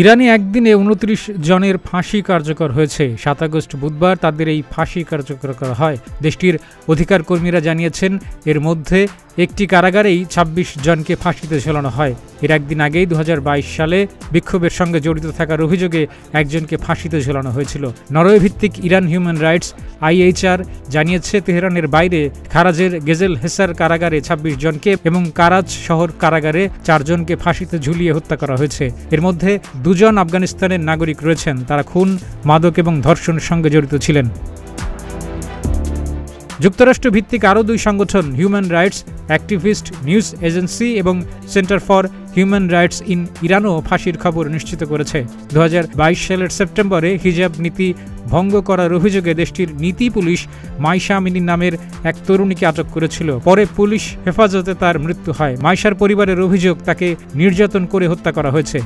ইরানে একদিনে ২৯ জনের ফাঁসি কার্যকর হয়েছে। ৭ আগস্ট বুধবার তাদের এই ফাঁসি কার্যকর করা হয়। দেশটির অধিকার কর্মীরা জানিয়েছেন, এর মধ্যে একটি কারাগারেই ২৬ জনকে ফাঁসিতে ঝোলানো হয়। এর একদিন আগেই ২০২২ সালে বিক্ষোভের সঙ্গে জড়িত থাকার অভিযোগে একজনকে ফাঁসিতে ঝোলানো হয়েছিল। নরওয়ে ভিত্তিক ইরান হিউম্যান রাইটস IHR জানিয়েছে, তেহরানের বাইরে খারাজের গেজেল হেসার কারাগারে ২৬ জনকে এবং কারাজ শহর কারাগারে ৪ জনকে ফাঁসিতে ঝুলিয়ে হত্যা করা হয়েছে। এর মধ্যে ২ জন আফগানিস্তানের নাগরিক রয়েছেন, তারা খুন, মাদক এবং ধর্ষণের সঙ্গে জড়িত ছিলেন। যুক্তরাষ্ট্র ভিত্তিক আরও ২ সংগঠন human rights activist news agency এবং centre for human rights in ইরানও ফাঁসির খবর নিশ্চিত করেছে। ২০২২ সালের সেপ্টেম্বরে হিজাব নীতি ভঙ্গ করার অভিযোগে দেশটির নীতি পুলিশ মাইশা আমিনী নামের এক তরুণীকে আটক করেছিল। পরে পুলিশ হেফাজতে তার মৃত্যু হয়। মাইশার পরিবারের অভিযোগ, তাকে নির্যাতন করে হত্যা করা হয়েছে।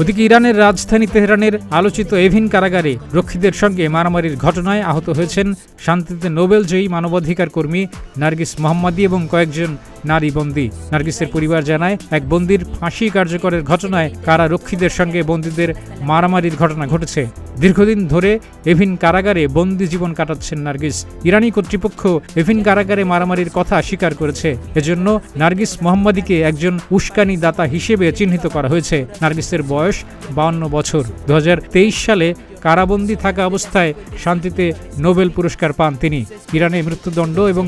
ওদিকে ইরানের রাজধানী তেহরানের আলোচিত এভিন কারাগারে রক্ষীদের সঙ্গে মারামারির ঘটনায় আহত হয়েছেন শান্তিতে নোবেলজয়ী মানবাধিকার কর্মী নার্গিস মোহাম্মদী এবং কয়েকজন নারী বন্দী। নার্গিসের পরিবার জানায়, এক বন্দীর ফাঁসি কার্যকরের ঘটনায় কারারক্ষীদের সঙ্গে বন্দীদের মারামারির ঘটনা ঘটেছে। দীর্ঘদিন ধরে এভিন কারাগারে বন্দী জীবন কাটাচ্ছেন নার্গিস। ইরানি কর্তৃপক্ষ এভিন কারাগারে মারামারির কথা স্বীকার করেছে। এজন্য নার্গিস মোহাম্মদীকে একজন উস্কানি দাতা হিসেবে চিহ্নিত করা হয়েছে। নার্গিসের বয়স ৫২ বছর। ২০২৩ সালে কারাবন্দী থাকা অবস্থায় শান্তিতে নোবেল পুরস্কার পান তিনি। ইরানে মৃত্যুদণ্ড এবং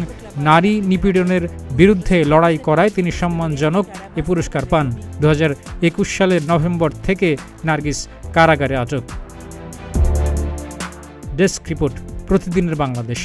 নারী নিপীড়নের বিরুদ্ধে লড়াই করায় তিনি সম্মানজনক এ পুরস্কার পান। ২০২১ সালের নভেম্বর থেকে নার্গিস কারাগারে আটক। ডেস্ক রিপোর্ট, প্রতিদিনের বাংলাদেশ।